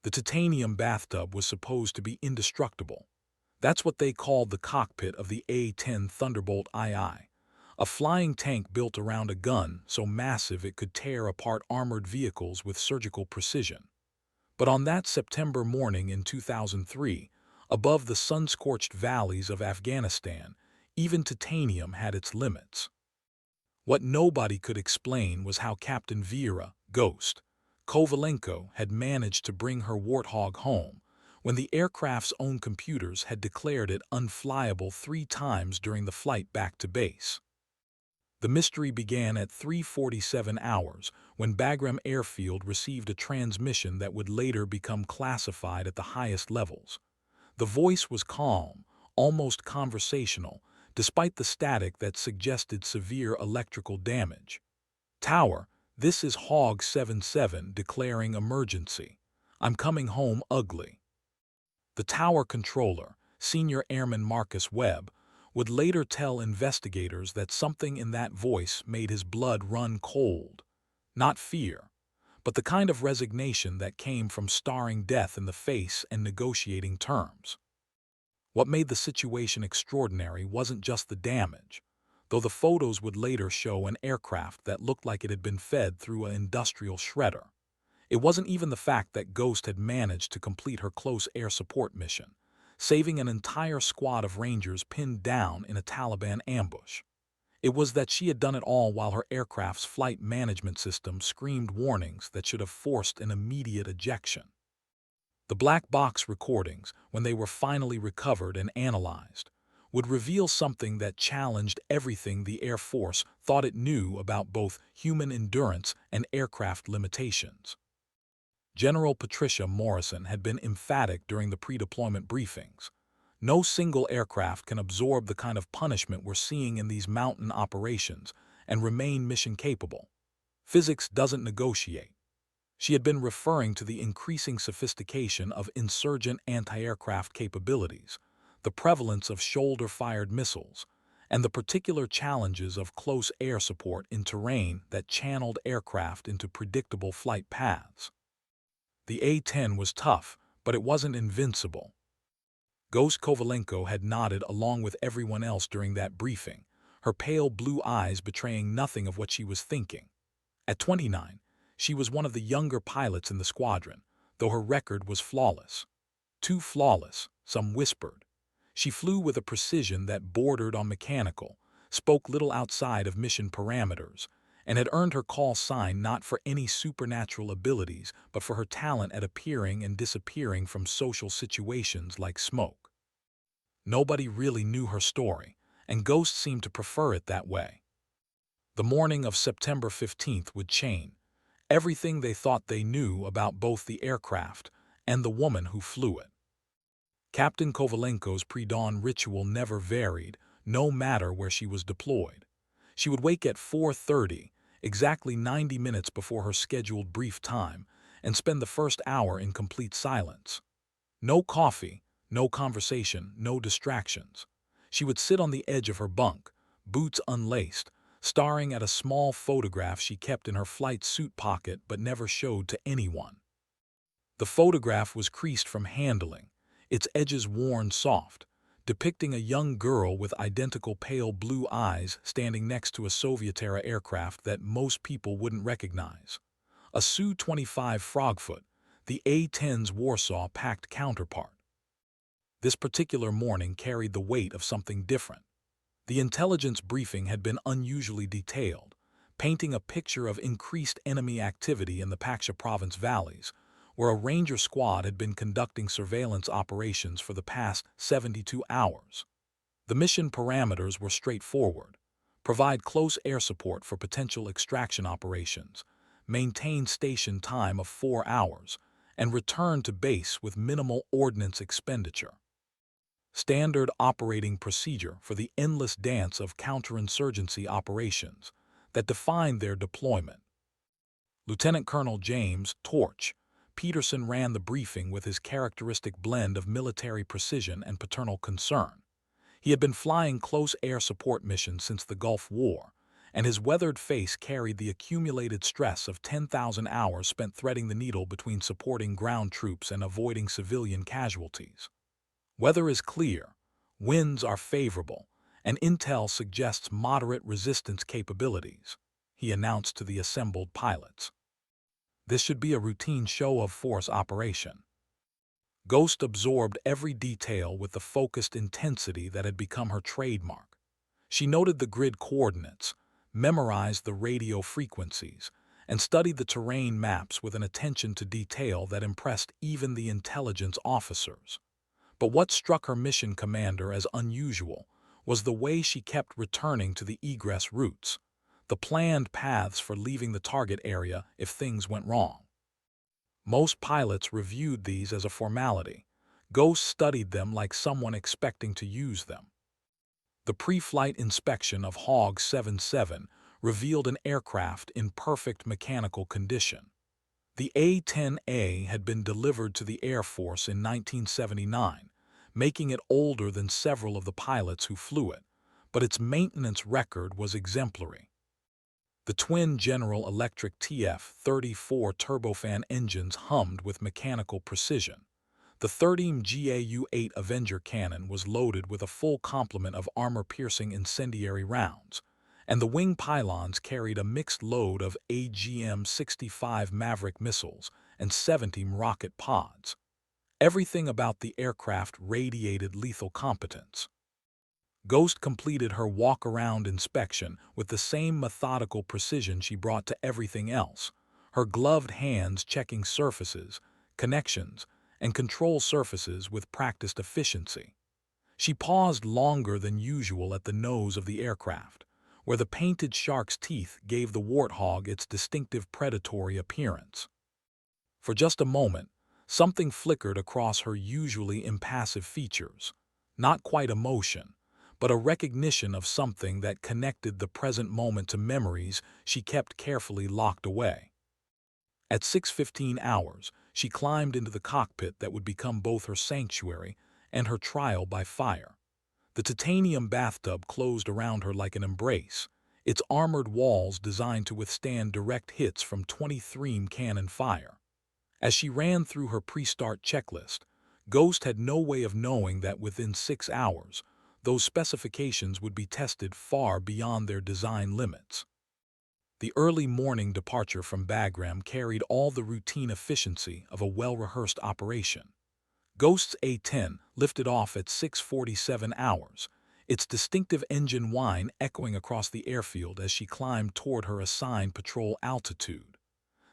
The titanium bathtub was supposed to be indestructible. That's what they called the cockpit of the A-10 Thunderbolt II, a flying tank built around a gun so massive it could tear apart armored vehicles with surgical precision. But on that September morning in 2003, above the sun-scorched valleys of Afghanistan, even titanium had its limits. What nobody could explain was how Captain Vera, Ghost, Kovalenko had managed to bring her Warthog home when the aircraft's own computers had declared it unflyable 3 times during the flight back to base. The mystery began at 3:47 hours when Bagram Airfield received a transmission that would later become classified at the highest levels. The voice was calm, almost conversational, despite the static that suggested severe electrical damage. "Tower, this is Hog 77 declaring emergency. I'm coming home ugly." The tower controller, Senior Airman Marcus Webb, would later tell investigators that something in that voice made his blood run cold. Not fear, but the kind of resignation that came from staring death in the face and negotiating terms. What made the situation extraordinary wasn't just the damage, though the photos would later show an aircraft that looked like it had been fed through an industrial shredder. It wasn't even the fact that Ghost had managed to complete her close air support mission, saving an entire squad of Rangers pinned down in a Taliban ambush. It was that she had done it all while her aircraft's flight management system screamed warnings that should have forced an immediate ejection. The black box recordings, when they were finally recovered and analyzed, would reveal something that challenged everything the Air Force thought it knew about both human endurance and aircraft limitations. General Patricia Morrison had been emphatic during the pre-deployment briefings. No single aircraft can absorb the kind of punishment we're seeing in these mountain operations and remain mission-capable. Physics doesn't negotiate. She had been referring to the increasing sophistication of insurgent anti-aircraft capabilities, the prevalence of shoulder-fired missiles, and the particular challenges of close air support in terrain that channeled aircraft into predictable flight paths. The A-10 was tough, but it wasn't invincible. Ghost Kovalenko had nodded along with everyone else during that briefing, her pale blue eyes betraying nothing of what she was thinking. At 29, she was one of the younger pilots in the squadron, though her record was flawless. Too flawless, some whispered. She flew with a precision that bordered on mechanical, spoke little outside of mission parameters, and had earned her call sign not for any supernatural abilities, but for her talent at appearing and disappearing from social situations like smoke. Nobody really knew her story, and Ghost seemed to prefer it that way. The morning of September 15th would change everything they thought they knew about both the aircraft and the woman who flew it. Captain Kovalenko's pre-dawn ritual never varied, no matter where she was deployed. She would wake at 4:30, exactly 90 minutes before her scheduled brief time, and spend the first hour in complete silence. No coffee, no conversation, no distractions. She would sit on the edge of her bunk, boots unlaced, staring at a small photograph she kept in her flight suit pocket but never showed to anyone. The photograph was creased from handling, its edges worn soft, depicting a young girl with identical pale blue eyes standing next to a Soviet-era aircraft that most people wouldn't recognize. A Su-25 Frogfoot, the A-10's Warsaw-packed counterpart. This particular morning carried the weight of something different. The intelligence briefing had been unusually detailed, painting a picture of increased enemy activity in the Paksha province valleys, where a Ranger squad had been conducting surveillance operations for the past 72 hours. The mission parameters were straightforward: provide close air support for potential extraction operations, maintain station time of 4 hours, and return to base with minimal ordnance expenditure. Standard operating procedure for the endless dance of counterinsurgency operations that defined their deployment. Lieutenant Colonel James Torch Peterson ran the briefing with his characteristic blend of military precision and paternal concern. He had been flying close air support missions since the Gulf War, and his weathered face carried the accumulated stress of 10,000 hours spent threading the needle between supporting ground troops and avoiding civilian casualties. Weather is clear, winds are favorable, and intel suggests moderate resistance capabilities, he announced to the assembled pilots. This should be a routine show-of-force operation. Ghost absorbed every detail with the focused intensity that had become her trademark. She noted the grid coordinates, memorized the radio frequencies, and studied the terrain maps with an attention to detail that impressed even the intelligence officers. But what struck her mission commander as unusual was the way she kept returning to the egress routes, the planned paths for leaving the target area if things went wrong. Most pilots reviewed these as a formality. Ghost studied them like someone expecting to use them. The pre-flight inspection of HOG 77 revealed an aircraft in perfect mechanical condition. The A-10A had been delivered to the Air Force in 1979, making it older than several of the pilots who flew it, but its maintenance record was exemplary. The twin General Electric TF-34 turbofan engines hummed with mechanical precision. The 13 GAU-8 Avenger cannon was loaded with a full complement of armor-piercing incendiary rounds, and the wing pylons carried a mixed load of AGM-65 Maverick missiles and 70 rocket pods. Everything about the aircraft radiated lethal competence. Ghost completed her walk-around inspection with the same methodical precision she brought to everything else, her gloved hands checking surfaces, connections, and control surfaces with practiced efficiency. She paused longer than usual at the nose of the aircraft, where the painted shark's teeth gave the warthog its distinctive predatory appearance. For just a moment, something flickered across her usually impassive features, not quite emotion, but a recognition of something that connected the present moment to memories she kept carefully locked away. At 6:15 hours, she climbed into the cockpit that would become both her sanctuary and her trial by fire. The titanium bathtub closed around her like an embrace, its armored walls designed to withstand direct hits from 23 cannon fire. As she ran through her pre-start checklist, Ghost had no way of knowing that within 6 hours, those specifications would be tested far beyond their design limits. The early morning departure from Bagram carried all the routine efficiency of a well-rehearsed operation. Ghost's A-10 lifted off at 6:47 hours, its distinctive engine whine echoing across the airfield as she climbed toward her assigned patrol altitude.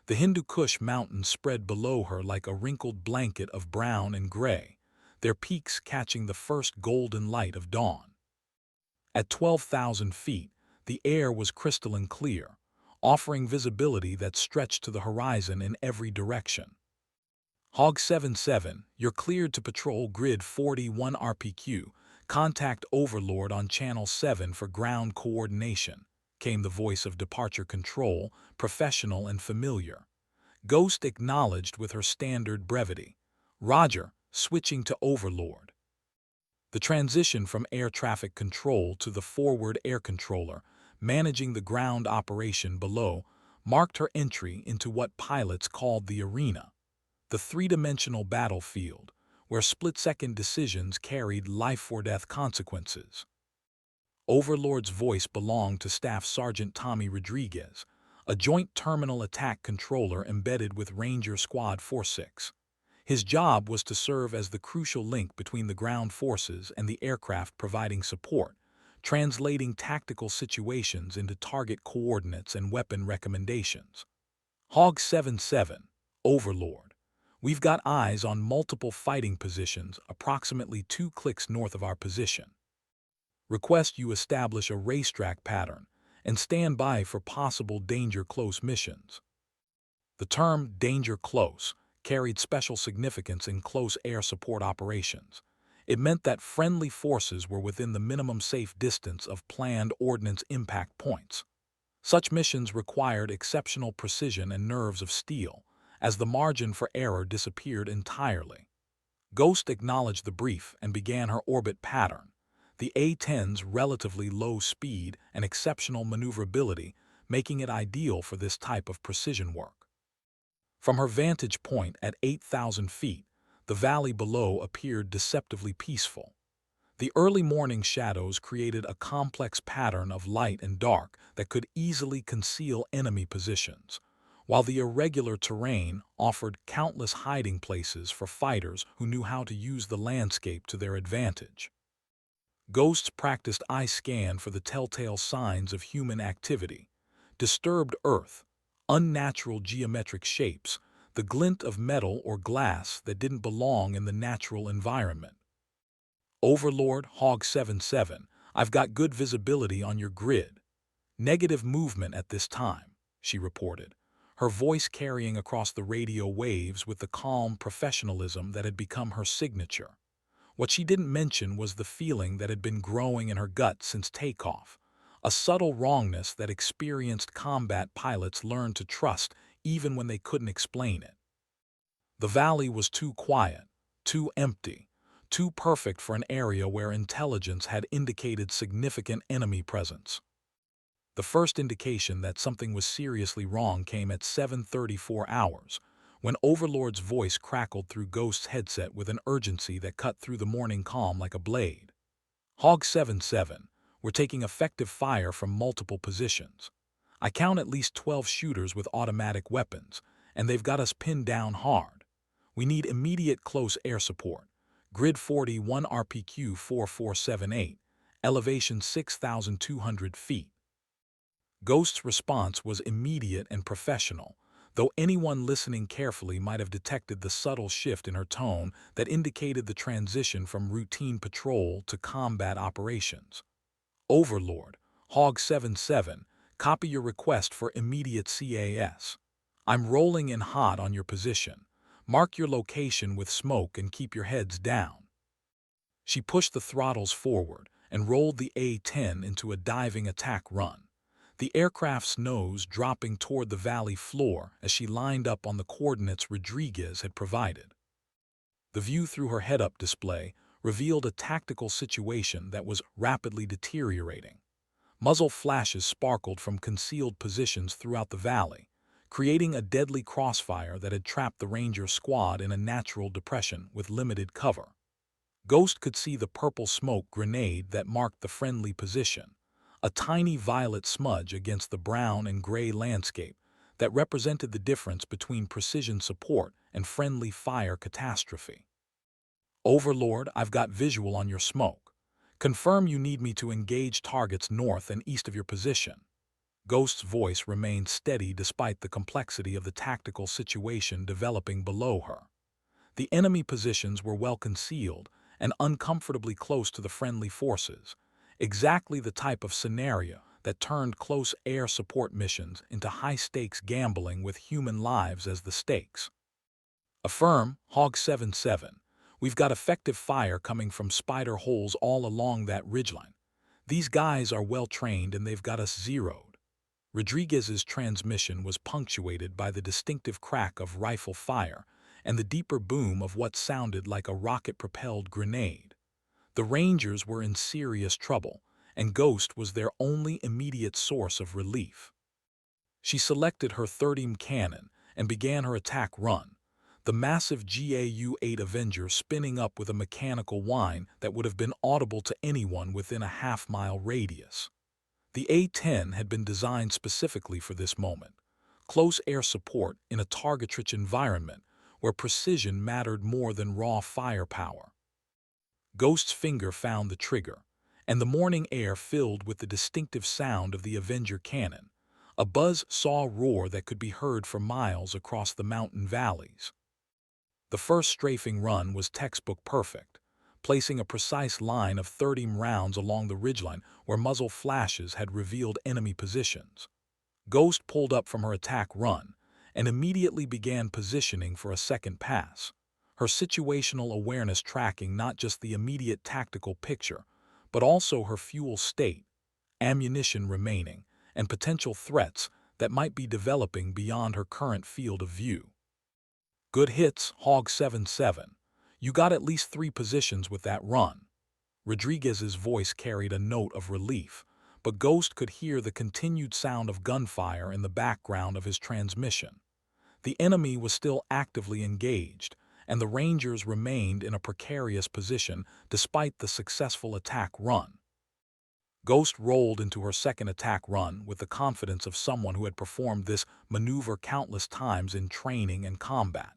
The Hindu Kush Mountains spread below her like a wrinkled blanket of brown and gray, their peaks catching the first golden light of dawn. At 12,000 feet, the air was crystalline clear, offering visibility that stretched to the horizon in every direction. HOG 77, you're cleared to patrol Grid 41 RPQ. Contact Overlord on Channel 7 for ground coordination, came the voice of departure control, professional and familiar. Ghost acknowledged with her standard brevity. Roger, switching to Overlord. The transition from air traffic control to the forward air controller, managing the ground operation below, marked her entry into what pilots called the arena, the three-dimensional battlefield, where split-second decisions carried life-or-death consequences. Overlord's voice belonged to Staff Sergeant Tommy Rodriguez, a joint terminal attack controller embedded with Ranger Squad 46. His job was to serve as the crucial link between the ground forces and the aircraft providing support, translating tactical situations into target coordinates and weapon recommendations. HOG 77, Overlord. We've got eyes on multiple fighting positions approximately 2 clicks north of our position. Request you establish a racetrack pattern and stand by for possible danger close missions. The term danger close carried special significance in close air support operations. It meant that friendly forces were within the minimum safe distance of planned ordnance impact points. Such missions required exceptional precision and nerves of steel, as the margin for error disappeared entirely. Ghost acknowledged the brief and began her orbit pattern, the A-10's relatively low speed and exceptional maneuverability making it ideal for this type of precision work. From her vantage point at 8,000 feet, the valley below appeared deceptively peaceful. The early morning shadows created a complex pattern of light and dark that could easily conceal enemy positions, while the irregular terrain offered countless hiding places for fighters who knew how to use the landscape to their advantage. Ghosts practiced eye scan for the telltale signs of human activity: disturbed earth, unnatural geometric shapes, the glint of metal or glass that didn't belong in the natural environment. Overlord Hog 77, I've got good visibility on your grid. Negative movement at this time, she reported, her voice carrying across the radio waves with the calm professionalism that had become her signature. What she didn't mention was the feeling that had been growing in her gut since takeoff, a subtle wrongness that experienced combat pilots learned to trust even when they couldn't explain it. The valley was too quiet, too empty, too perfect for an area where intelligence had indicated significant enemy presence. The first indication that something was seriously wrong came at 7:34 hours, when Overlord's voice crackled through Ghost's headset with an urgency that cut through the morning calm like a blade. Hog 77, we're taking effective fire from multiple positions. I count at least 12 shooters with automatic weapons, and they've got us pinned down hard. We need immediate close air support. Grid 41 RPQ 4478, elevation 6,200 feet. Ghost's response was immediate and professional, though anyone listening carefully might have detected the subtle shift in her tone that indicated the transition from routine patrol to combat operations. Overlord, Hog 77, copy your request for immediate CAS. I'm rolling in hot on your position. Mark your location with smoke and keep your heads down. She pushed the throttles forward and rolled the A-10 into a diving attack run, the aircraft's nose dropping toward the valley floor as she lined up on the coordinates Rodriguez had provided. The view through her head-up display revealed a tactical situation that was rapidly deteriorating. Muzzle flashes sparkled from concealed positions throughout the valley, creating a deadly crossfire that had trapped the Ranger squad in a natural depression with limited cover. Ghost could see the purple smoke grenade that marked the friendly position, a tiny violet smudge against the brown and gray landscape that represented the difference between precision support and friendly fire catastrophe. Overlord, I've got visual on your smoke. Confirm you need me to engage targets north and east of your position. Ghost's voice remained steady despite the complexity of the tactical situation developing below her. The enemy positions were well concealed and uncomfortably close to the friendly forces, exactly the type of scenario that turned close air support missions into high-stakes gambling with human lives as the stakes. Affirm, Hog 77. We've got effective fire coming from spider holes all along that ridgeline. These guys are well-trained and they've got us zeroed. Rodriguez's transmission was punctuated by the distinctive crack of rifle fire and the deeper boom of what sounded like a rocket-propelled grenade. The Rangers were in serious trouble, and Ghost was their only immediate source of relief. She selected her 30mm cannon and began her attack run, the massive GAU-8 Avenger spinning up with a mechanical whine that would have been audible to anyone within a half-mile radius. The A-10 had been designed specifically for this moment: close air support in a target-rich environment where precision mattered more than raw firepower. Ghost's finger found the trigger, and the morning air filled with the distinctive sound of the Avenger cannon, a buzz-saw roar that could be heard for miles across the mountain valleys. The first strafing run was textbook perfect, placing a precise line of 30 rounds along the ridgeline where muzzle flashes had revealed enemy positions. Ghost pulled up from her attack run and immediately began positioning for a second pass, her situational awareness tracking not just the immediate tactical picture, but also her fuel state, ammunition remaining, and potential threats that might be developing beyond her current field of view. Good hits, Hog 77. You got at least 3 positions with that run. Rodriguez's voice carried a note of relief, but Ghost could hear the continued sound of gunfire in the background of his transmission. The enemy was still actively engaged, and the Rangers remained in a precarious position despite the successful attack run. Ghost rolled into her second attack run with the confidence of someone who had performed this maneuver countless times in training and combat.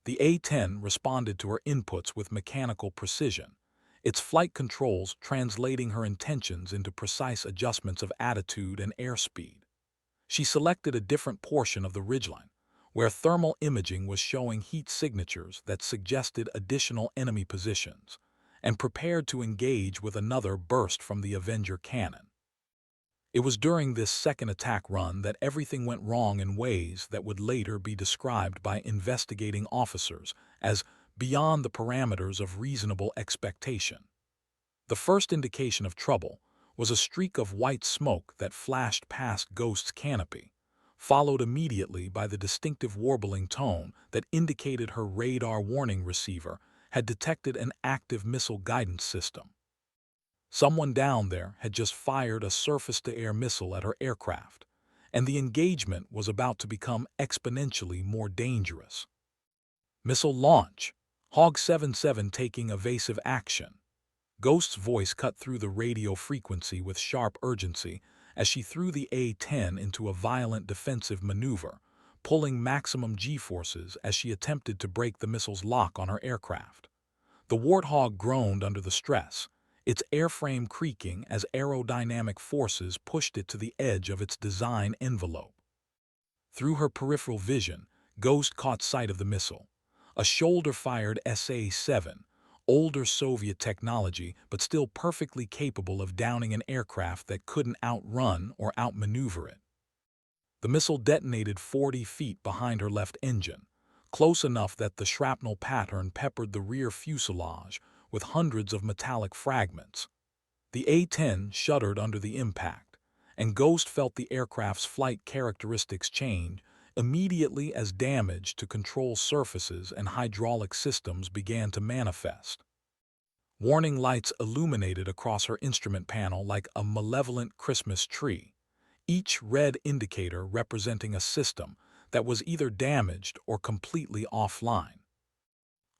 The A-10 responded to her inputs with mechanical precision, its flight controls translating her intentions into precise adjustments of attitude and airspeed. She selected a different portion of the ridgeline, where thermal imaging was showing heat signatures that suggested additional enemy positions, and prepared to engage with another burst from the Avenger cannon. It was during this second attack run that everything went wrong in ways that would later be described by investigating officers as beyond the parameters of reasonable expectation. The first indication of trouble was a streak of white smoke that flashed past Ghost's canopy, followed immediately by the distinctive warbling tone that indicated her radar warning receiver had detected an active missile guidance system. Someone down there had just fired a surface-to-air missile at her aircraft, and the engagement was about to become exponentially more dangerous. Missile launch. Hog 77 taking evasive action. Ghost's voice cut through the radio frequency with sharp urgency as she threw the A-10 into a violent defensive maneuver, pulling maximum G-forces as she attempted to break the missile's lock on her aircraft. The Warthog groaned under the stress, its airframe creaking as aerodynamic forces pushed it to the edge of its design envelope. Through her peripheral vision, Ghost caught sight of the missile, a shoulder-fired SA-7, older Soviet technology but still perfectly capable of downing an aircraft that couldn't outrun or outmaneuver it. The missile detonated 40 feet behind her left engine, close enough that the shrapnel pattern peppered the rear fuselage with hundreds of metallic fragments. The A-10 shuddered under the impact, and Ghost felt the aircraft's flight characteristics change immediately as damage to control surfaces and hydraulic systems began to manifest. Warning lights illuminated across her instrument panel like a malevolent Christmas tree, each red indicator representing a system that was either damaged or completely offline.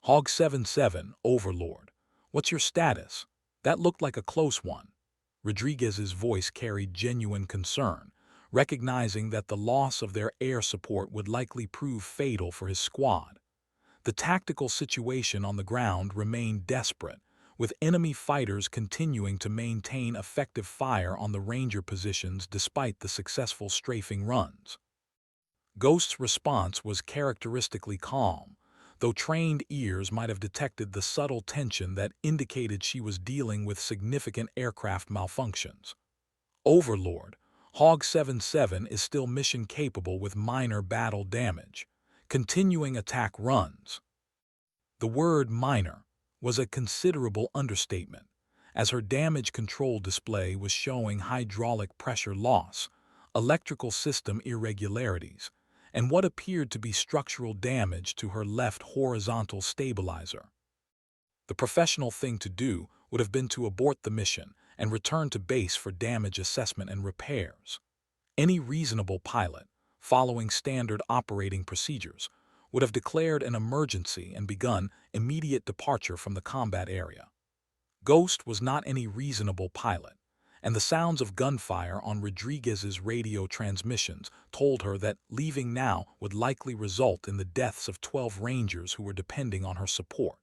Hog 77, Overlord. What's your status? That looked like a close one. Rodriguez's voice carried genuine concern, recognizing that the loss of their air support would likely prove fatal for his squad. The tactical situation on the ground remained desperate, with enemy fighters continuing to maintain effective fire on the Ranger positions despite the successful strafing runs. Ghost's response was characteristically calm, though trained ears might have detected the subtle tension that indicated she was dealing with significant aircraft malfunctions. Overlord, Hog 77 is still mission-capable with minor battle damage, continuing attack runs. The word minor was a considerable understatement, as her damage control display was showing hydraulic pressure loss, electrical system irregularities, and what appeared to be structural damage to her left horizontal stabilizer. The professional thing to do would have been to abort the mission and return to base for damage assessment and repairs. Any reasonable pilot, following standard operating procedures, would have declared an emergency and begun immediate departure from the combat area. Ghost was not any reasonable pilot, and the sounds of gunfire on Rodriguez's radio transmissions told her that leaving now would likely result in the deaths of 12 Rangers who were depending on her support.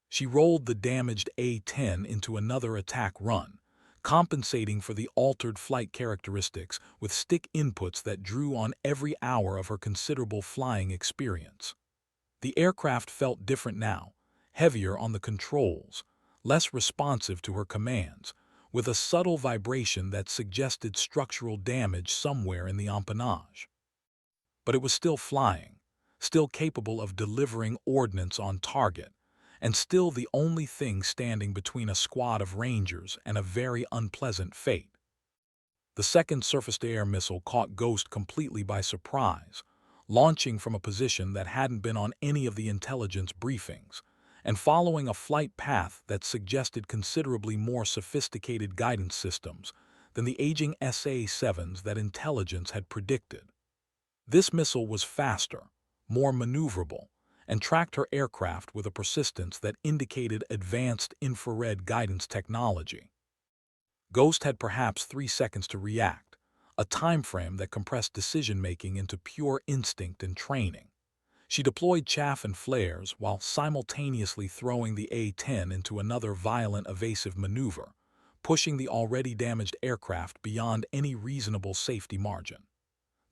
She rolled the damaged A-10 into another attack run, compensating for the altered flight characteristics with stick inputs that drew on every hour of her considerable flying experience. The aircraft felt different now, heavier on the controls, less responsive to her commands, with a subtle vibration that suggested structural damage somewhere in the empennage. But it was still flying, still capable of delivering ordnance on target, and still the only thing standing between a squad of Rangers and a very unpleasant fate. The second surface-to-air missile caught Ghost completely by surprise, launching from a position that hadn't been on any of the intelligence briefings, and following a flight path that suggested considerably more sophisticated guidance systems than the aging SA-7s that intelligence had predicted. This missile was faster, more maneuverable, and tracked her aircraft with a persistence that indicated advanced infrared guidance technology. Ghost had perhaps 3 seconds to react, a time frame that compressed decision-making into pure instinct and training. She deployed chaff and flares while simultaneously throwing the A-10 into another violent evasive maneuver, pushing the already damaged aircraft beyond any reasonable safety margin.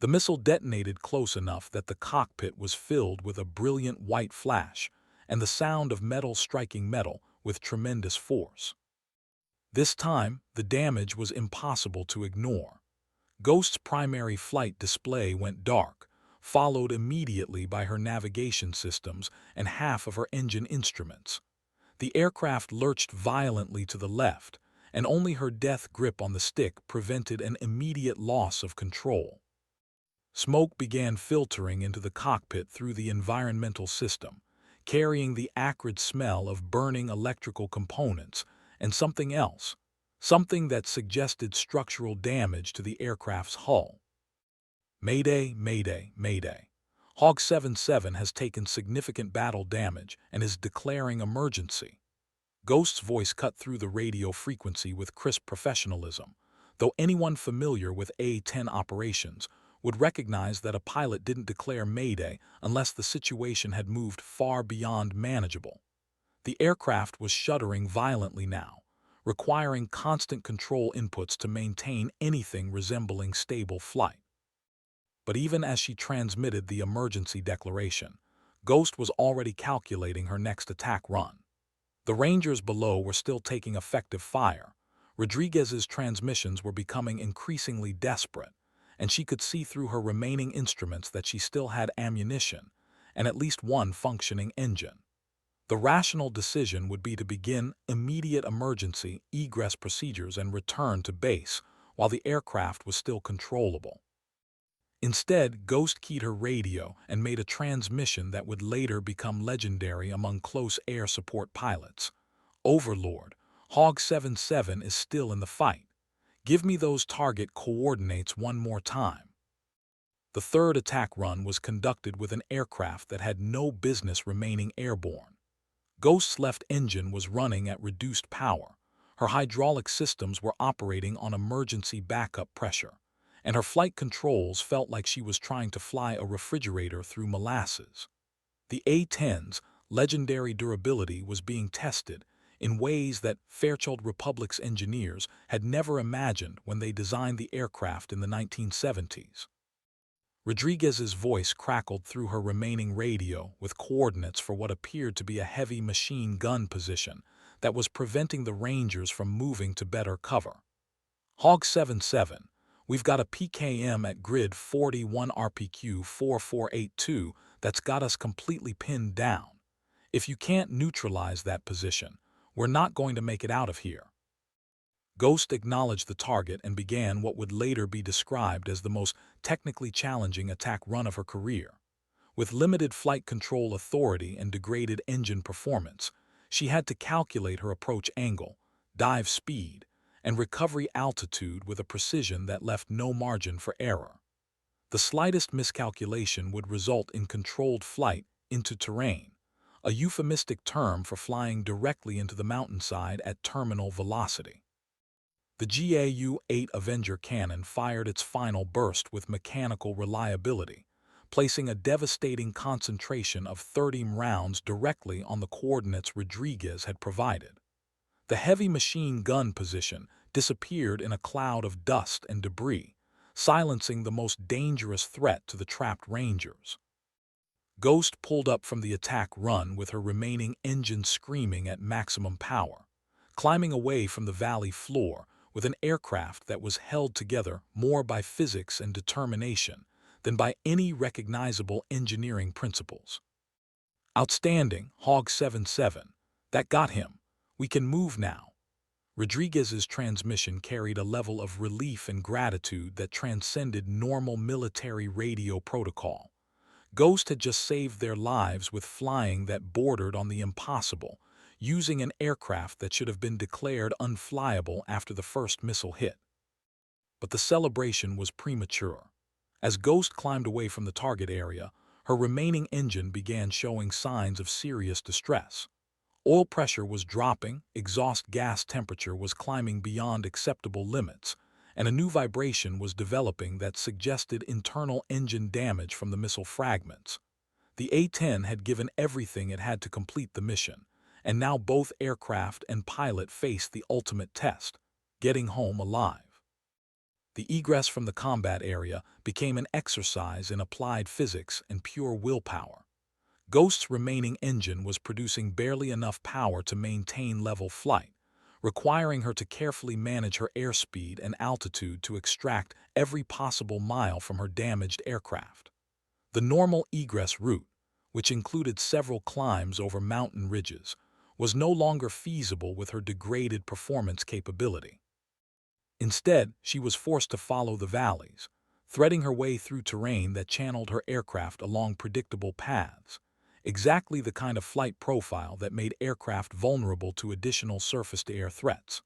The missile detonated close enough that the cockpit was filled with a brilliant white flash and the sound of metal striking metal with tremendous force. This time, the damage was impossible to ignore. Ghost's primary flight display went dark, followed immediately by her navigation systems and half of her engine instruments. The aircraft lurched violently to the left, and only her death grip on the stick prevented an immediate loss of control. Smoke began filtering into the cockpit through the environmental system, carrying the acrid smell of burning electrical components and something else, something that suggested structural damage to the aircraft's hull. Mayday, mayday, mayday. Hawk 77 has taken significant battle damage and is declaring emergency. Ghost's voice cut through the radio frequency with crisp professionalism, though anyone familiar with A-10 operations would recognize that a pilot didn't declare mayday unless the situation had moved far beyond manageable. The aircraft was shuddering violently now, requiring constant control inputs to maintain anything resembling stable flight. But even as she transmitted the emergency declaration, Ghost was already calculating her next attack run. The Rangers below were still taking effective fire. Rodriguez's transmissions were becoming increasingly desperate, and she could see through her remaining instruments that she still had ammunition and at least one functioning engine. The rational decision would be to begin immediate emergency egress procedures and return to base while the aircraft was still controllable. Instead, Ghost keyed her radio and made a transmission that would later become legendary among close air support pilots. Overlord, Hawk 77 is still in the fight. Give me those target coordinates one more time. The third attack run was conducted with an aircraft that had no business remaining airborne. Ghost's left engine was running at reduced power. Her hydraulic systems were operating on emergency backup pressure, and her flight controls felt like she was trying to fly a refrigerator through molasses. The A-10's legendary durability was being tested in ways that Fairchild Republic's engineers had never imagined when they designed the aircraft in the 1970s. Rodriguez's voice crackled through her remaining radio with coordinates for what appeared to be a heavy machine gun position that was preventing the Rangers from moving to better cover. Hawk 77, we've got a PKM at grid 41 RPQ 4482 that's got us completely pinned down. If you can't neutralize that position, we're not going to make it out of here. Ghost acknowledged the target and began what would later be described as the most technically challenging attack run of her career. With limited flight control authority and degraded engine performance, she had to calculate her approach angle, dive speed, and recovery altitude with a precision that left no margin for error. The slightest miscalculation would result in controlled flight into terrain, a euphemistic term for flying directly into the mountainside at terminal velocity. The GAU-8 Avenger cannon fired its final burst with mechanical reliability, placing a devastating concentration of 30 rounds directly on the coordinates Rodriguez had provided. The heavy machine gun position disappeared in a cloud of dust and debris, silencing the most dangerous threat to the trapped Rangers. Ghost pulled up from the attack run with her remaining engine screaming at maximum power, climbing away from the valley floor with an aircraft that was held together more by physics and determination than by any recognizable engineering principles. Outstanding, Hawk 77. That got him. We can move now. Rodriguez's transmission carried a level of relief and gratitude that transcended normal military radio protocol. Ghost had just saved their lives with flying that bordered on the impossible, using an aircraft that should have been declared unflyable after the first missile hit. But the celebration was premature. As Ghost climbed away from the target area, her remaining engine began showing signs of serious distress. Oil pressure was dropping, exhaust gas temperature was climbing beyond acceptable limits, and a new vibration was developing that suggested internal engine damage from the missile fragments. The A-10 had given everything it had to complete the mission, and now both aircraft and pilot faced the ultimate test: getting home alive. The egress from the combat area became an exercise in applied physics and pure willpower. Ghost's remaining engine was producing barely enough power to maintain level flight, requiring her to carefully manage her airspeed and altitude to extract every possible mile from her damaged aircraft. The normal egress route, which included several climbs over mountain ridges, was no longer feasible with her degraded performance capability. Instead, she was forced to follow the valleys, threading her way through terrain that channeled her aircraft along predictable paths, exactly the kind of flight profile that made aircraft vulnerable to additional surface-to-air threats.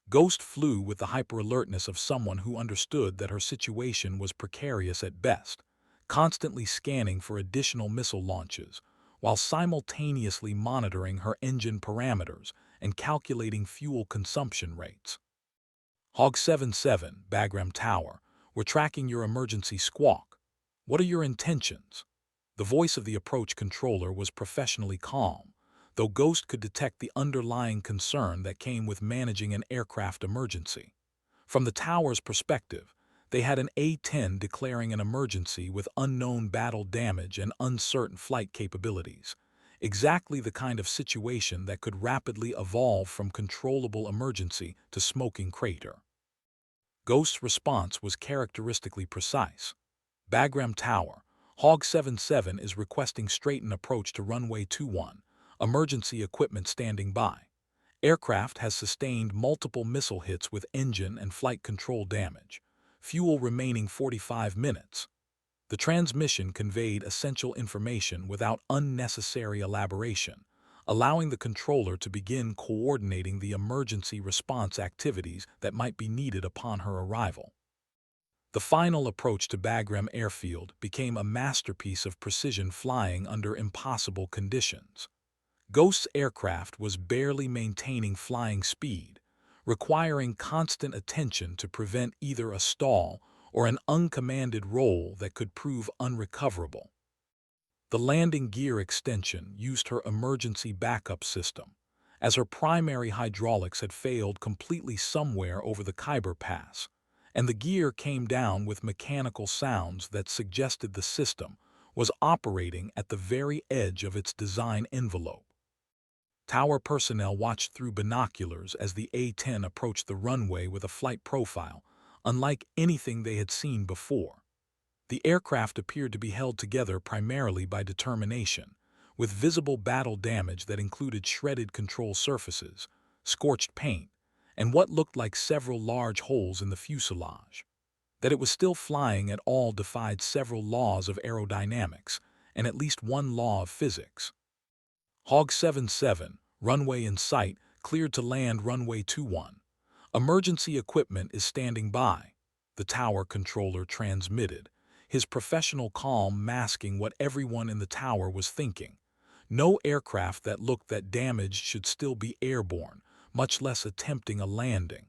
Ghost flew with the hyper-alertness of someone who understood that her situation was precarious at best, constantly scanning for additional missile launches, while simultaneously monitoring her engine parameters and calculating fuel consumption rates. Hog 77, Bagram Tower, we're tracking your emergency squawk. What are your intentions? The voice of the approach controller was professionally calm, though Ghost could detect the underlying concern that came with managing an aircraft emergency. From the tower's perspective, they had an A-10 declaring an emergency with unknown battle damage and uncertain flight capabilities, exactly the kind of situation that could rapidly evolve from controllable emergency to smoking crater. Ghost's response was characteristically precise. Bagram Tower, Hog 77 is requesting straighten approach to runway 21, emergency equipment standing by. Aircraft has sustained multiple missile hits with engine and flight control damage. Fuel remaining 45 minutes. The transmission conveyed essential information without unnecessary elaboration, allowing the controller to begin coordinating the emergency response activities that might be needed upon her arrival. The final approach to Bagram Airfield became a masterpiece of precision flying under impossible conditions. Ghost's aircraft was barely maintaining flying speed, requiring constant attention to prevent either a stall or an uncommanded roll that could prove unrecoverable. The landing gear extension used her emergency backup system, as her primary hydraulics had failed completely somewhere over the Khyber Pass, and the gear came down with mechanical sounds that suggested the system was operating at the very edge of its design envelope. Tower personnel watched through binoculars as the A-10 approached the runway with a flight profile unlike anything they had seen before. The aircraft appeared to be held together primarily by determination, with visible battle damage that included shredded control surfaces, scorched paint, and what looked like several large holes in the fuselage. That it was still flying at all defied several laws of aerodynamics and at least one law of physics. Hog 77, runway in sight, cleared to land runway 21. Emergency equipment is standing by, the tower controller transmitted, his professional calm masking what everyone in the tower was thinking. No aircraft that looked that damaged should still be airborne, much less attempting a landing.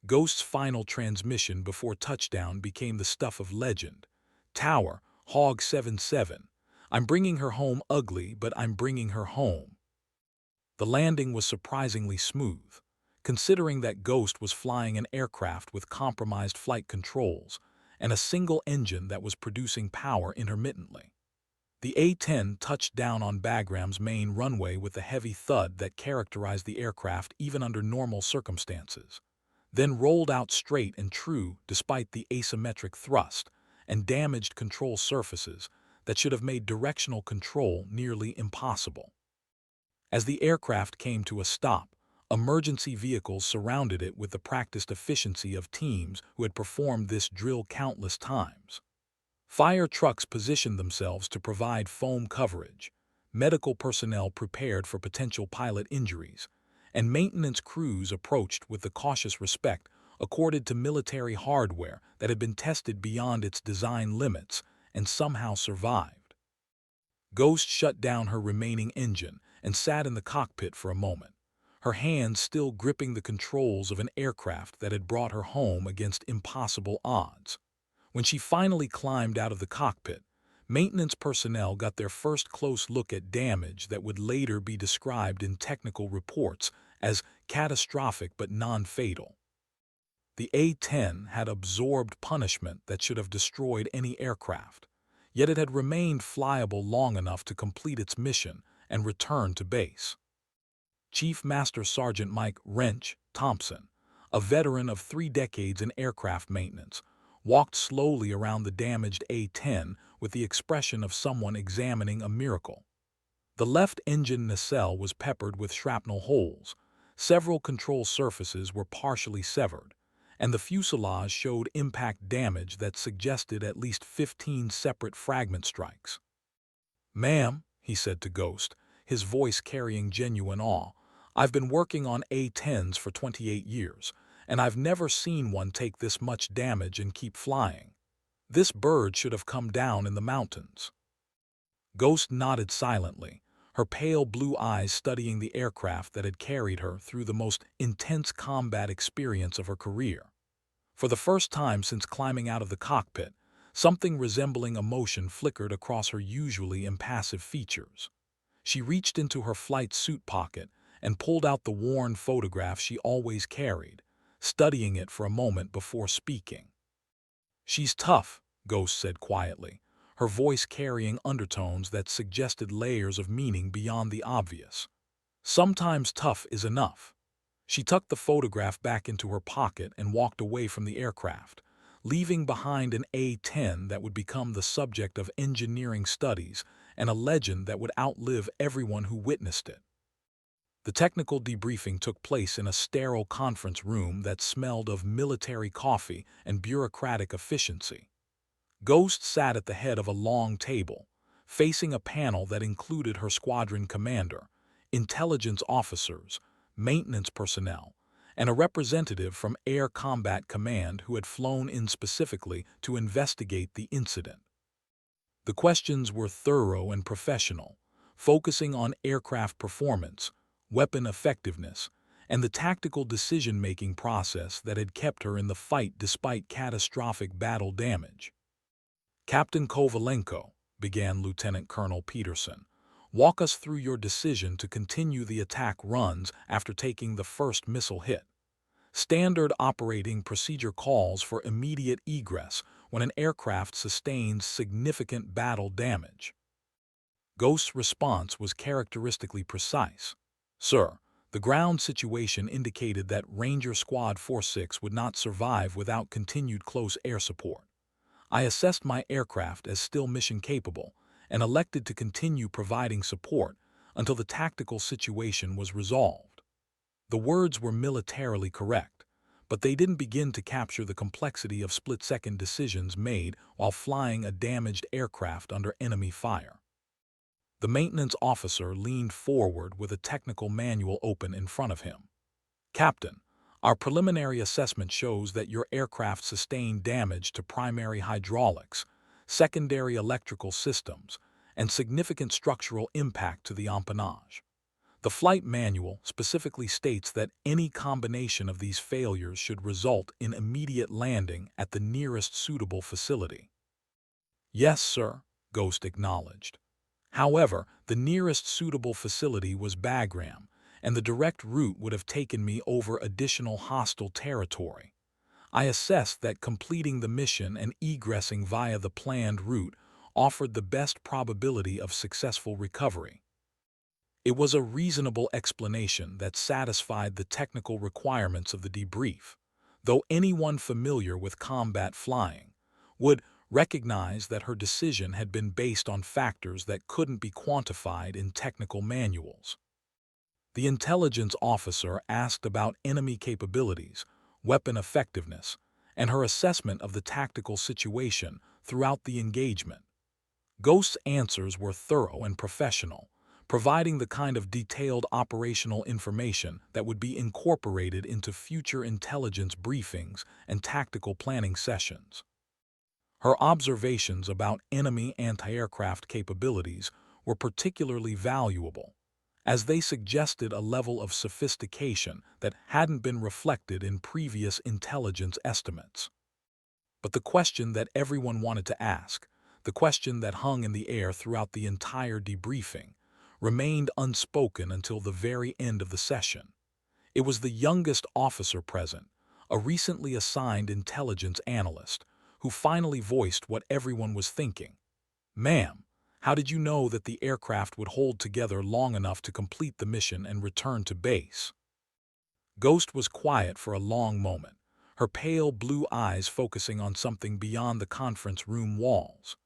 Ghost's final transmission before touchdown became the stuff of legend. Tower, Hog 77. I'm bringing her home ugly, but I'm bringing her home. The landing was surprisingly smooth, considering that Ghost was flying an aircraft with compromised flight controls and a single engine that was producing power intermittently. The A-10 touched down on Bagram's main runway with the heavy thud that characterized the aircraft even under normal circumstances, then rolled out straight and true despite the asymmetric thrust and damaged control surfaces that should have made directional control nearly impossible. As the aircraft came to a stop, emergency vehicles surrounded it with the practiced efficiency of teams who had performed this drill countless times. Fire trucks positioned themselves to provide foam coverage, medical personnel prepared for potential pilot injuries, and maintenance crews approached with the cautious respect accorded to military hardware that had been tested beyond its design limits and somehow survived. Ghost shut down her remaining engine and sat in the cockpit for a moment, her hands still gripping the controls of an aircraft that had brought her home against impossible odds. When she finally climbed out of the cockpit, maintenance personnel got their first close look at damage that would later be described in technical reports as catastrophic but non-fatal. The A-10 had absorbed punishment that should have destroyed any aircraft, yet it had remained flyable long enough to complete its mission and return to base. Chief Master Sergeant Mike "Wrench" Thompson, a veteran of 3 decades in aircraft maintenance, walked slowly around the damaged A-10 with the expression of someone examining a miracle. The left engine nacelle was peppered with shrapnel holes, several control surfaces were partially severed, and the fuselage showed impact damage that suggested at least 15 separate fragment strikes. "Ma'am," he said to Ghost, his voice carrying genuine awe, "I've been working on A-10s for 28 years, and I've never seen one take this much damage and keep flying. This bird should have come down in the mountains." Ghost nodded silently, her pale blue eyes studying the aircraft that had carried her through the most intense combat experience of her career. For the first time since climbing out of the cockpit, something resembling emotion flickered across her usually impassive features. She reached into her flight suit pocket and pulled out the worn photograph she always carried, studying it for a moment before speaking. "She's tough," Ghost said quietly, her voice carrying undertones that suggested layers of meaning beyond the obvious. "Sometimes tough is enough." She tucked the photograph back into her pocket and walked away from the aircraft, leaving behind an A-10 that would become the subject of engineering studies and a legend that would outlive everyone who witnessed it. The technical debriefing took place in a sterile conference room that smelled of military coffee and bureaucratic efficiency. Ghost sat at the head of a long table, facing a panel that included her squadron commander, intelligence officers, maintenance personnel, and a representative from Air Combat Command who had flown in specifically to investigate the incident. The questions were thorough and professional, focusing on aircraft performance, weapon effectiveness, and the tactical decision-making process that had kept her in the fight despite catastrophic battle damage. "Captain Kovalenko," began Lieutenant Colonel Peterson, "walk us through your decision to continue the attack runs after taking the first missile hit. Standard operating procedure calls for immediate egress when an aircraft sustains significant battle damage." Ghost's response was characteristically precise. "Sir, the ground situation indicated that Ranger Squad 46 would not survive without continued close air support. I assessed my aircraft as still mission-capable and elected to continue providing support until the tactical situation was resolved." The words were militarily correct, but they didn't begin to capture the complexity of split-second decisions made while flying a damaged aircraft under enemy fire. The maintenance officer leaned forward with a technical manual open in front of him. "Captain, our preliminary assessment shows that your aircraft sustained damage to primary hydraulics, secondary electrical systems, and significant structural impact to the empennage. The flight manual specifically states that any combination of these failures should result in immediate landing at the nearest suitable facility." "Yes, sir," Ghost acknowledged. However, the nearest suitable facility was Bagram, and the direct route would have taken me over additional hostile territory. I assessed that completing the mission and egressing via the planned route offered the best probability of successful recovery. It was a reasonable explanation that satisfied the technical requirements of the debrief, though anyone familiar with combat flying would recognize that her decision had been based on factors that couldn't be quantified in technical manuals. The intelligence officer asked about enemy capabilities, weapon effectiveness, and her assessment of the tactical situation throughout the engagement. Ghost's answers were thorough and professional, providing the kind of detailed operational information that would be incorporated into future intelligence briefings and tactical planning sessions. Her observations about enemy anti-aircraft capabilities were particularly valuable, as they suggested a level of sophistication that hadn't been reflected in previous intelligence estimates. But the question that everyone wanted to ask, the question that hung in the air throughout the entire debriefing, remained unspoken until the very end of the session. It was the youngest officer present, a recently assigned intelligence analyst, who finally voiced what everyone was thinking. "Ma'am, how did you know that the aircraft would hold together long enough to complete the mission and return to base?" Ghost was quiet for a long moment, her pale blue eyes focusing on something beyond the conference room walls.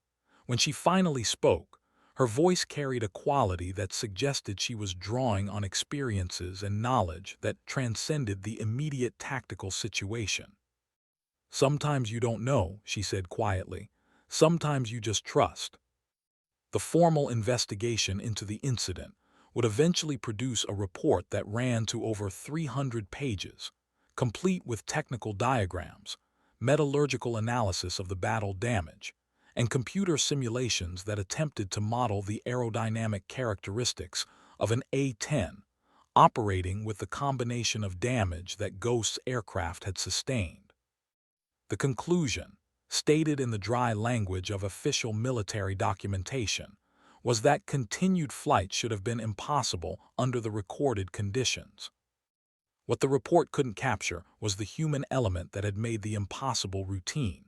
When she finally spoke, her voice carried a quality that suggested she was drawing on experiences and knowledge that transcended the immediate tactical situation. "Sometimes you don't know," she said quietly. "Sometimes you just trust." The formal investigation into the incident would eventually produce a report that ran to over 300 pages, complete with technical diagrams, metallurgical analysis of the battle damage, and computer simulations that attempted to model the aerodynamic characteristics of an A-10 operating with the combination of damage that Ghost's aircraft had sustained. The conclusion, stated in the dry language of official military documentation, was that continued flight should have been impossible under the recorded conditions. What the report couldn't capture was the human element that had made the impossible routine.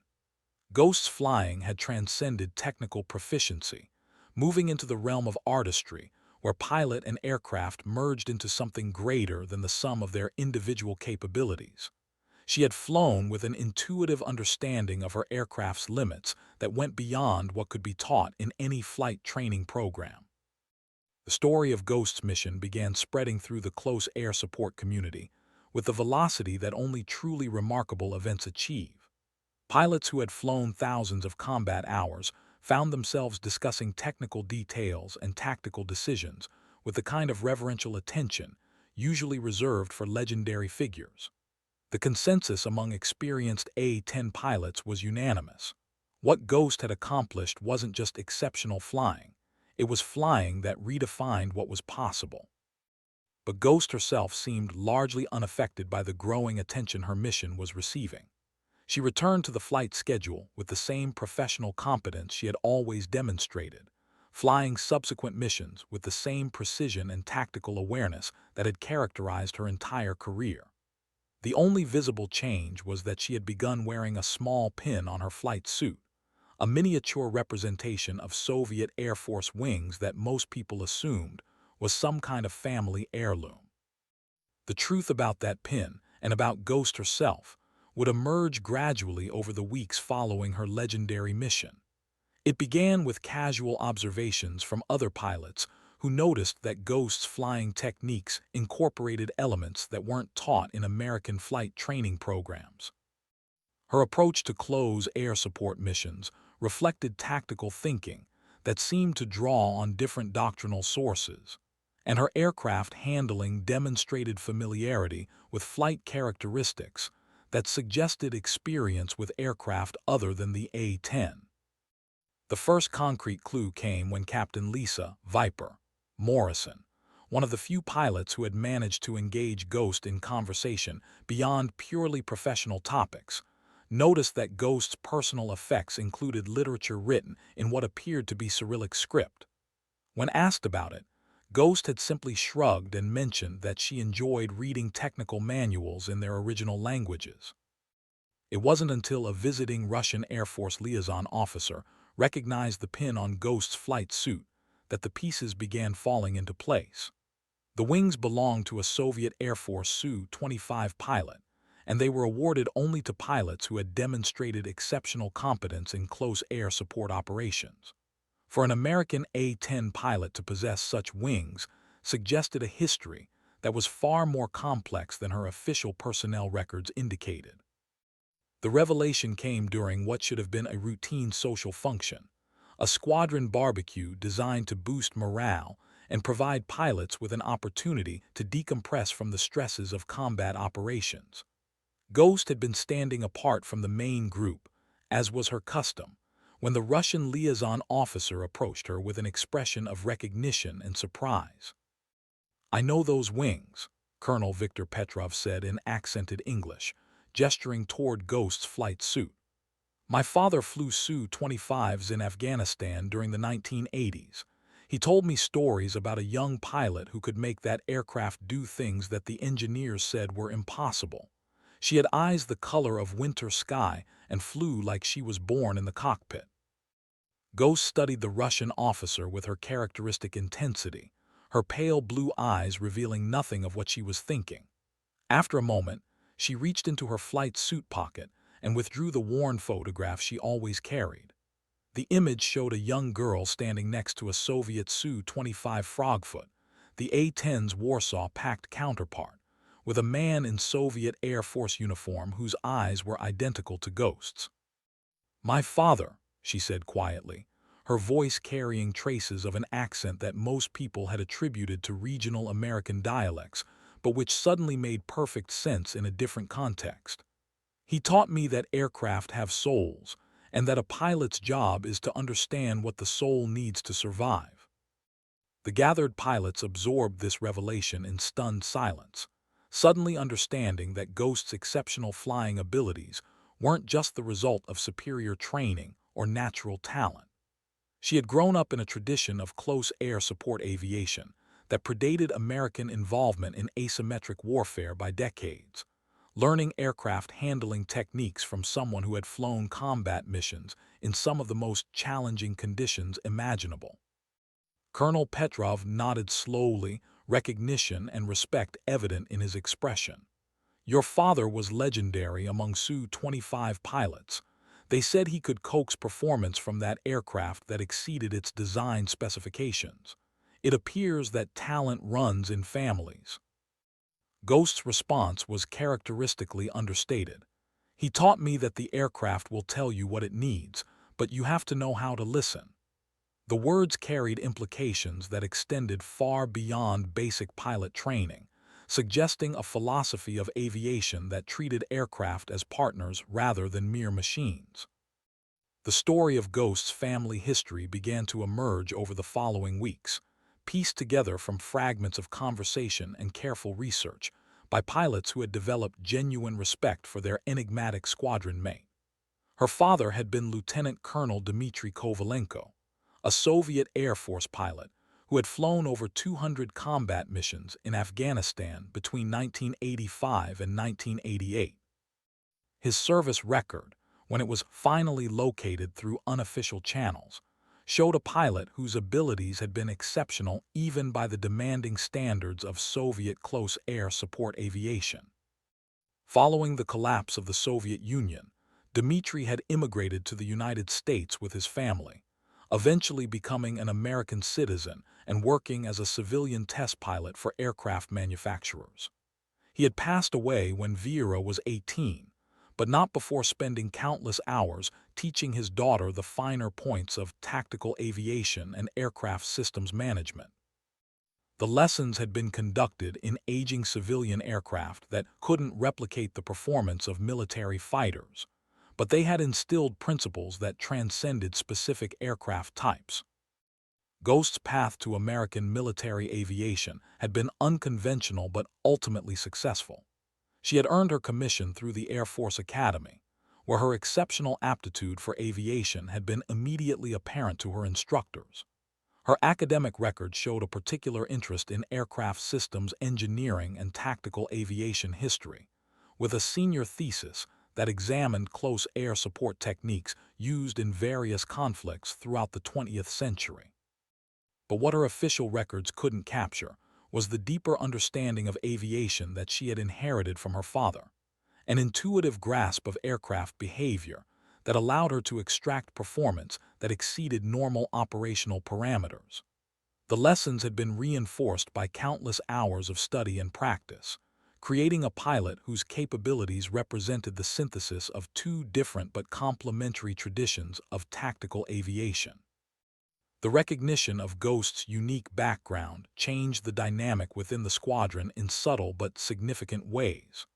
Ghost's flying had transcended technical proficiency, moving into the realm of artistry, where pilot and aircraft merged into something greater than the sum of their individual capabilities. She had flown with an intuitive understanding of her aircraft's limits that went beyond what could be taught in any flight training program. The story of Ghost's mission began spreading through the close air support community, with the velocity that only truly remarkable events achieve. Pilots who had flown thousands of combat hours found themselves discussing technical details and tactical decisions with the kind of reverential attention usually reserved for legendary figures. The consensus among experienced A-10 pilots was unanimous. What Ghost had accomplished wasn't just exceptional flying, it was flying that redefined what was possible. But Ghost herself seemed largely unaffected by the growing attention her mission was receiving. She returned to the flight schedule with the same professional competence she had always demonstrated, flying subsequent missions with the same precision and tactical awareness that had characterized her entire career. The only visible change was that she had begun wearing a small pin on her flight suit, a miniature representation of Soviet Air Force wings that most people assumed was some kind of family heirloom. The truth about that pin, and about Ghost herself, would emerge gradually over the weeks following her legendary mission. It began with casual observations from other pilots who noticed that Ghost's flying techniques incorporated elements that weren't taught in American flight training programs. Her approach to close air support missions reflected tactical thinking that seemed to draw on different doctrinal sources, and her aircraft handling demonstrated familiarity with flight characteristics that suggested experience with aircraft other than the A-10. The first concrete clue came when Captain Lisa Viper Morrison, one of the few pilots who had managed to engage Ghost in conversation beyond purely professional topics, noticed that Ghost's personal effects included literature written in what appeared to be Cyrillic script. When asked about it, Ghost had simply shrugged and mentioned that she enjoyed reading technical manuals in their original languages. It wasn't until a visiting Russian Air Force liaison officer recognized the pin on Ghost's flight suit that the pieces began falling into place. The wings belonged to a Soviet Air Force Su-25 pilot, and they were awarded only to pilots who had demonstrated exceptional competence in close air support operations. For an American A-10 pilot to possess such wings suggested a history that was far more complex than her official personnel records indicated. The revelation came during what should have been a routine social function, a squadron barbecue designed to boost morale and provide pilots with an opportunity to decompress from the stresses of combat operations. Ghost had been standing apart from the main group, as was her custom, when the Russian liaison officer approached her with an expression of recognition and surprise. "I know those wings," Colonel Viktor Petrov said in accented English, gesturing toward Ghost's flight suit. "My father flew Su-25s in Afghanistan during the 1980s. He told me stories about a young pilot who could make that aircraft do things that the engineers said were impossible. She had eyes the color of winter sky and flew like she was born in the cockpit." Ghost studied the Russian officer with her characteristic intensity, her pale blue eyes revealing nothing of what she was thinking. After a moment, she reached into her flight suit pocket and withdrew the worn photograph she always carried. The image showed a young girl standing next to a Soviet Su-25 Frogfoot, the A-10's Warsaw-packed counterpart, with a man in Soviet Air Force uniform whose eyes were identical to Ghost's. "My father," she said quietly, her voice carrying traces of an accent that most people had attributed to regional American dialects, but which suddenly made perfect sense in a different context. "He taught me that aircraft have souls, and that a pilot's job is to understand what the soul needs to survive." The gathered pilots absorbed this revelation in stunned silence, suddenly understanding that Ghost's exceptional flying abilities weren't just the result of superior training or natural talent. She had grown up in a tradition of close air support aviation that predated American involvement in asymmetric warfare by decades, learning aircraft handling techniques from someone who had flown combat missions in some of the most challenging conditions imaginable. Colonel Petrov nodded slowly, recognition and respect evident in his expression. "Your father was legendary among Su-25 pilots. They said he could coax performance from that aircraft that exceeded its design specifications. It appears that talent runs in families." Ghost's response was characteristically understated. "He taught me that the aircraft will tell you what it needs, but you have to know how to listen." The words carried implications that extended far beyond basic pilot training, suggesting a philosophy of aviation that treated aircraft as partners rather than mere machines. The story of Ghost's family history began to emerge over the following weeks, pieced together from fragments of conversation and careful research by pilots who had developed genuine respect for their enigmatic squadron mate. Her father had been Lieutenant Colonel Dmitry Kovalenko, a Soviet Air Force pilot who had flown over 200 combat missions in Afghanistan between 1985 and 1988. His service record, when it was finally located through unofficial channels, showed a pilot whose abilities had been exceptional even by the demanding standards of Soviet close air support aviation. Following the collapse of the Soviet Union, Dmitry had immigrated to the United States with his family, eventually becoming an American citizen and working as a civilian test pilot for aircraft manufacturers. He had passed away when Vera was 18, but not before spending countless hours teaching his daughter the finer points of tactical aviation and aircraft systems management. The lessons had been conducted in aging civilian aircraft that couldn't replicate the performance of military fighters, but they had instilled principles that transcended specific aircraft types. Ghost's path to American military aviation had been unconventional but ultimately successful. She had earned her commission through the Air Force Academy, where her exceptional aptitude for aviation had been immediately apparent to her instructors. Her academic record showed a particular interest in aircraft systems engineering and tactical aviation history, with a senior thesis that examined close air support techniques used in various conflicts throughout the 20th century. But what her official records couldn't capture was the deeper understanding of aviation that she had inherited from her father, an intuitive grasp of aircraft behavior that allowed her to extract performance that exceeded normal operational parameters. The lessons had been reinforced by countless hours of study and practice, creating a pilot whose capabilities represented the synthesis of two different but complementary traditions of tactical aviation. The recognition of Ghost's unique background changed the dynamic within the squadron in subtle but significant ways.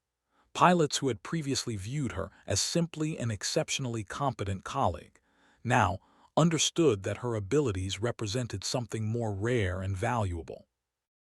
Pilots who had previously viewed her as simply an exceptionally competent colleague now understood that her abilities represented something more rare and valuable.